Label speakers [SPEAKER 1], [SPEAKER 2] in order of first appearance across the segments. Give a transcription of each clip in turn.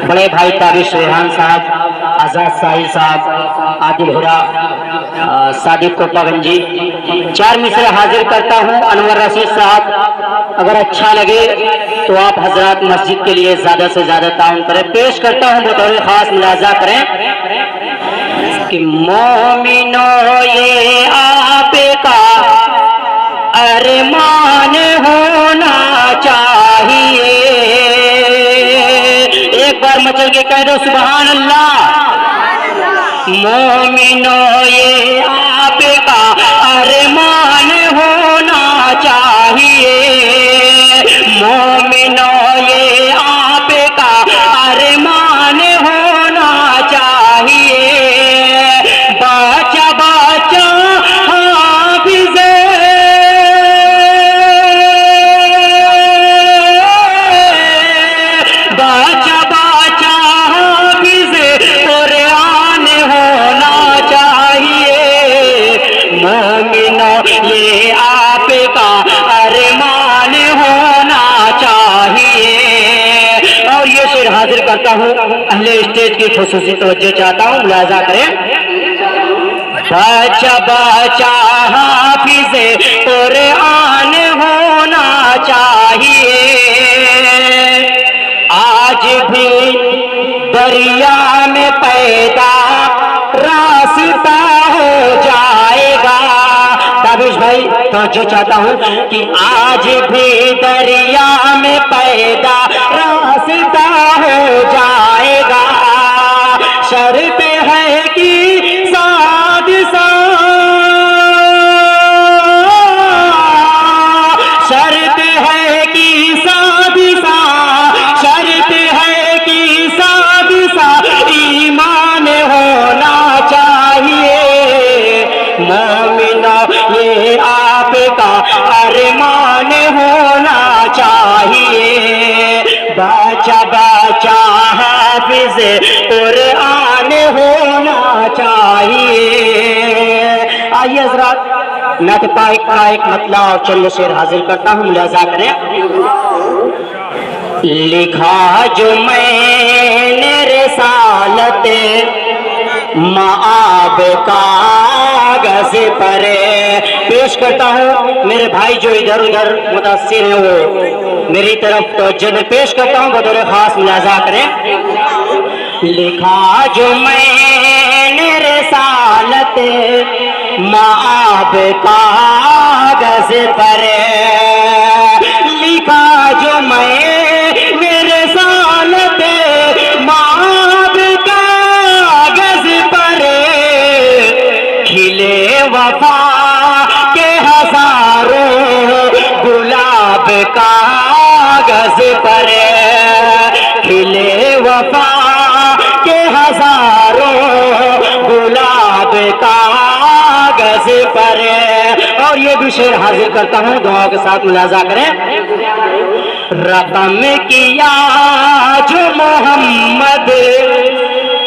[SPEAKER 1] बड़े भाई ताबिश रेहान साहब, आजाद साहिल साहब, आदिल हुरा, सादिक कोपागंजी, 4 मिसरे हाजिर करता हूँ। अनवर रशीद साहब, अगर अच्छा लगे तो आप हजरात मस्जिद के लिए ज्यादा से ज्यादा ताउन करें। पेश करता हूँ, बतौर खास मुलाजा करें कि मोमिनो ये आपका अरमान होना चाहिए। एक बार मचल के कह दो सुभान अल्लाह। मोमिनो ये आपका अरमान होना चाहिए। मोमिनो ये आपका अरमान होना चाहिए। बाचा बाचा हाफिज़े बाचा बाचा हाफिज़े कुरान होना चाहिए। मोमिनो ये आपका अरमान होना चाहिए। और ये शेर हाजिर करता हूँ, अहले स्टेज की खुसूसी तवज्जो चाहता हूँ, मुलाजा करें। बचा बचा हाफिज़े कुरान होना चाहिए। आज भी दरिया में पैदा रास्ता हो जाएगा। ताबिश भाई तो जो चाहता हूँ कि आज भी दरिया में पैदा रास्ता हो जाएगा। शर्त है कि साथ शर्त है कि सादिसा शर्त है कि सादिसा ईमान होना चाहिए। मोमिना ये आपका अरमान होना चाहिए। बचा बचा हाफिज़ कुरान होना चाहिए। आइए हज़रात, नत पाक का एक मतला और चंद शेर हाजिर करता हूँ, मुलाजा करें। लिखा जो मैंने रिसालत माब कागज़ पर, पेश करता हूँ मेरे भाई जो इधर उधर मुतासिर हैं वो मेरी तरफ तवज्जो पेश करता हूँ, बतौर खास मुलाजा करें। लिखा जो मैंने रिसालत माब कागज़ पर, लिखा जो मैंने रिसालत माब कागज़ पर, खिले वफा के हजारों गुलाब कागज़ पर, खिले वफा के हजारों गुलाब कागज़ पर। और ये भी शेर हाजिर करता हूँ, दुआ के साथ मुलाजा करें। रकम किया जो मोहम्मद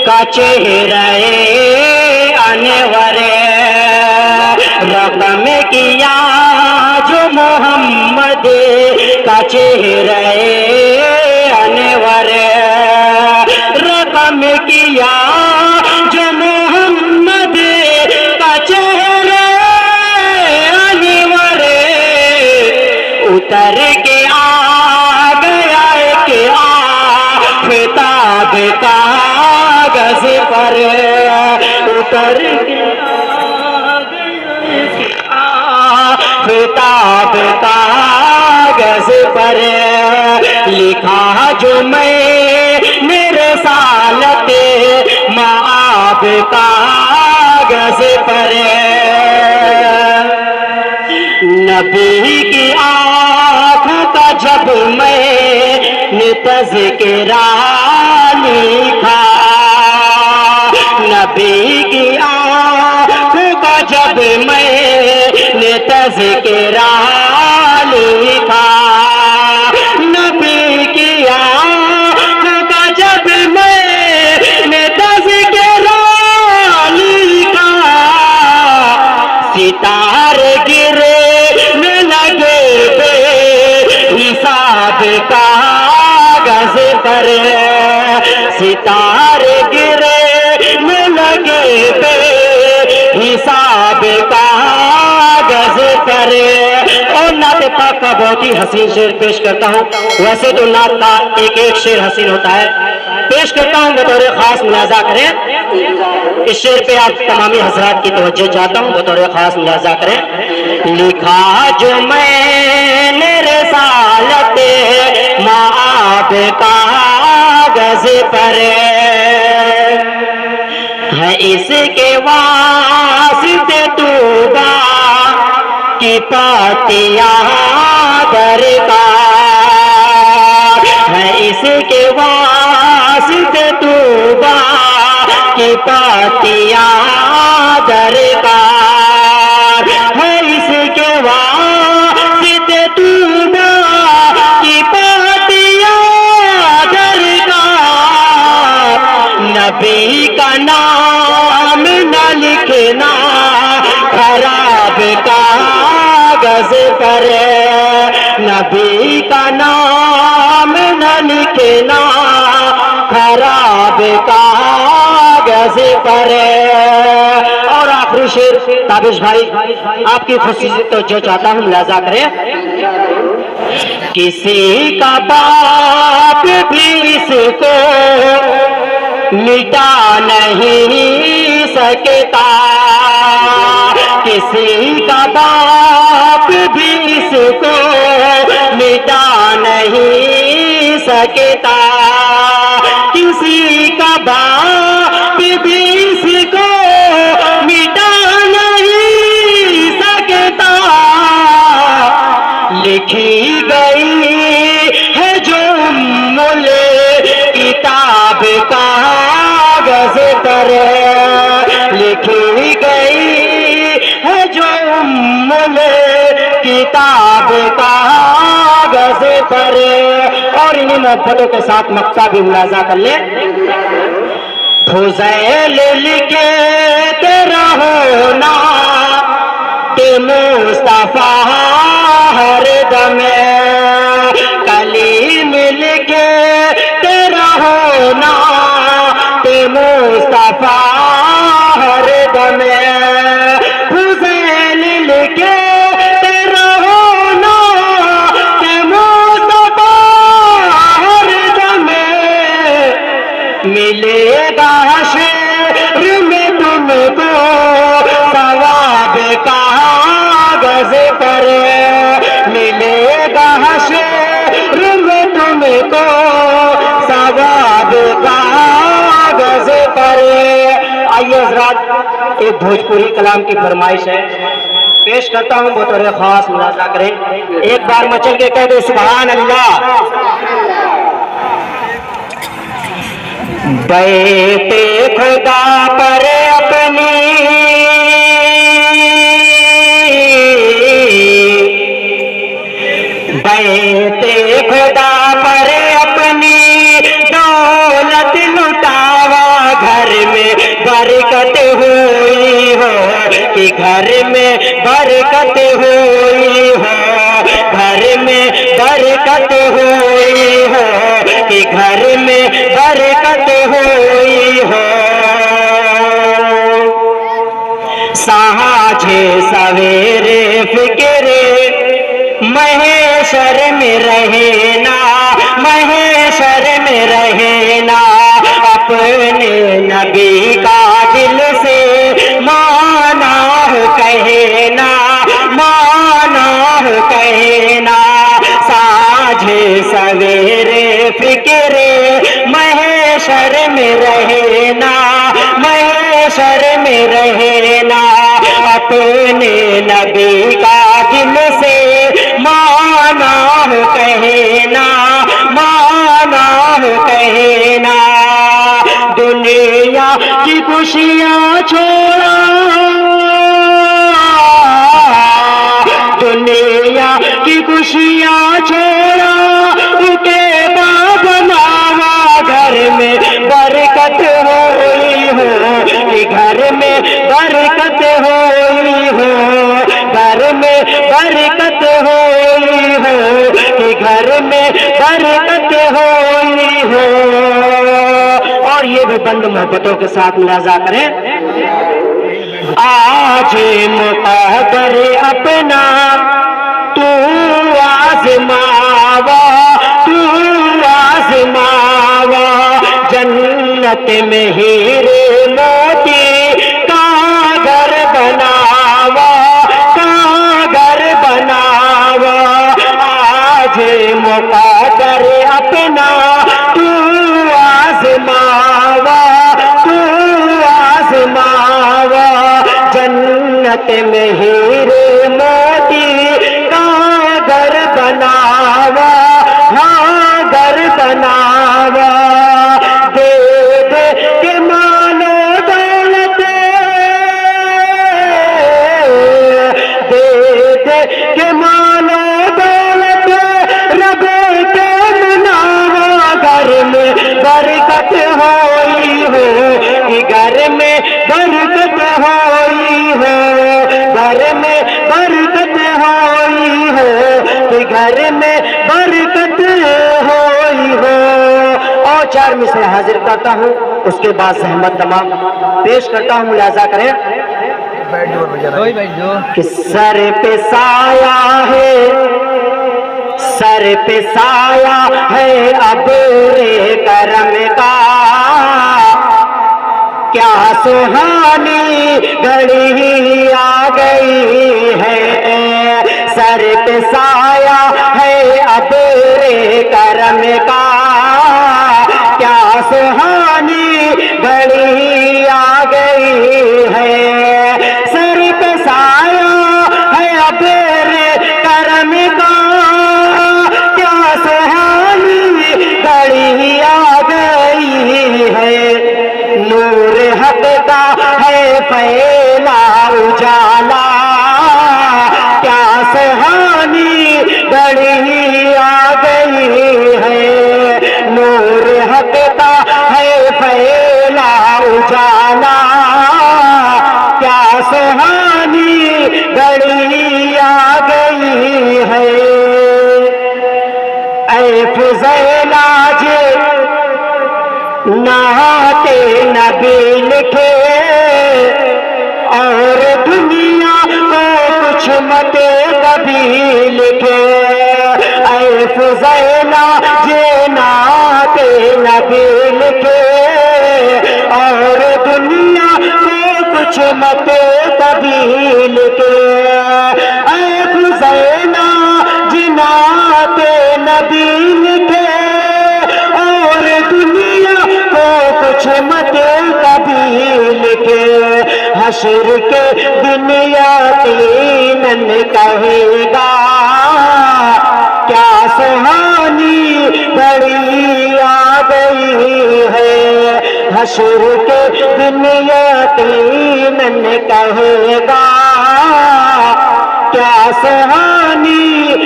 [SPEAKER 1] का चेहरे अनवर, रकम किया जो मोहम्मद का चेहरे अनवर, रकम किया जो मोहम्मद का चेहरे अनवर, उतर के आ गया के आफ़ताब कागज़ पर, उतर के आ गया के आफ़ताब कागज़ पर, लिखा जो मैंने रिसालत माब कागज़ पर। नबी की आँखों का जब मैंने तज़किरा लिखा, नबी की आँखों का जब मैंने तज़किरा लिखा, नबी की आँखों का जब मैंने तज़किरा लिखा, सितारे गिरे न लगे हिसाब कागज़ कागज पर, सितारे गिरे में लगे पे हिसाब कागज पर। और नात पाक का बहुत ही हसीन शेर पेश करता हूँ। वैसे तो नात का एक एक शेर हसीन होता है, पेश करता हूँ बतौर खास मुलाजा करें। इस शेर पे आप तमामी हजरात की तवज्जो चाहता हूँ, बतौर खास मुलाजा करें। लिखा जो मैंने रिसालत माब कागज पर है, इसके वास्ते तूबा की पातिया दरकार है, इसके वास्ते तूबा की पातिया दरकार है, इसके वास्ते तूबा की पातिया दरकार। नबी का नाम न लिखना खराब कागज पर, नबी का नाम न लिखना खराब कागज पर। और आखिरी शेर ताबिश भाई आपकी खुशी से तो जो चाहता हूँ मुलाजा करें। किसी का बाप भी इसको मिटा नहीं सकता, किसी का बाप भी इसको मिटा नहीं सकता, किसी का बाप भी इसको मिटा नहीं सकता। लिखी गई है जो मुले किताब कागज पर, लिखी गई है जो मुले किताब कागज पर। और इन्हीं मोहब्बतों के साथ मक्का भी मुलाजा कर ले। फुज़ैल लिखे तेरा होना के मुस्तफा हर दम, कलीम लिखे तेरा होना के मुस्तफा हर दम। हुसैन लिखे तेरा होना के मुस्तफा हर दम, मिलेगा हश्र में तुमको सवाब कागज पर, मिलेगा हश्र में तुमको सवाब कागज पर। आइए हज़रात, एक भोजपुरी कलाम की फरमाइश है, पेश करता हूँ, बतौर खास मुलाजा करें। एक बार मचल के कह दो सुभान अल्लाह। बैते खुदा पर अपनी बैते खुदा पर अपनी दौलत लुटावा, घर में बरकत हुई हो कि घर में बरकत हुई हो, घर में बरकत हुई हो कि घर में बरकत हुई हो। साँझे सवेरे फिक्रे महेशर में रहना, महेशर में रहना, अपने नबी का दिल से माना हो कहना, माना हो कहना। साँझे सवेरे फिक्रे महेशर में रहना, महेशर में रहना, अपने नबी का दिल से माना हो कहना, माना हो कहना। दुनिया की खुशियाँ छोड़ा, दुनिया की खुशियाँ छोड़ा, उनके बाप मामा घर में बरकत हुई हो कि घर में बरकत हुई हो, घर में बरकत हुई हो कि घर में बरकत हुई भी बंद मोहब्बतों के साथ मुलाजा करें। आज मुक़द्दर अपना तू आज़मावा, तू आज़मावा, जन्नत में हीरे मोती का घर बनावा, का घर बनावा। आज मुक़द्दर अपना तू आज़मावा, तू आज़मावा, जन्नत में हीरे मोती का घर बनावा, हाँ घर बनावा। दे दे के मानो दौलत, दे दे के मानो दौलत, रब के मनावा। घर में बरकत होई हो, कि घर में बरकत होई हो, घर में बरकत होई हो, कि घर में बरकत होई हो। और 4 मिसरे हाजिर करता हूँ, उसके बाद सहमत तमाम पेश करता हूँ, मुलाजा करें। कि सर पे साया है, सर पे साया है अब रे करम का, क्या सुहानी घड़ी आ गई है। सर पे साया है अब रे करम का, क्या सुहानी घड़ी आ गई है। सर पे साया है अब रे करम का, क्या सुहानी घड़ी आ गई है। नूर हक का है फैला उजाला, क्या सुहानी घड़ी आ गई है। नूर हक का है फैला उजाला, क्या सुहानी घड़ी आ गई है। ऐ फुज़ैला जे नाते नबी लिखे, और दुनिया को कुछ मत कभी लिखे। ऐ फुज़ैला जे नाते नबी लिखे, और दुनिया को कुछ मत कभी लिखे। ऐ फुज़ैला जे नाते नबी लिखे, और दुनिया को कुछ मत कभी लिखे। हश्र के दिन यकीनन कहेगा, क्या सुहानी घड़ी आ गई है। हश्र के दिन यकीनन कहेगा, क्या सुहानी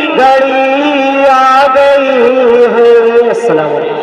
[SPEAKER 1] घड़ी आ गई है। अस्सलाम वालेकुम।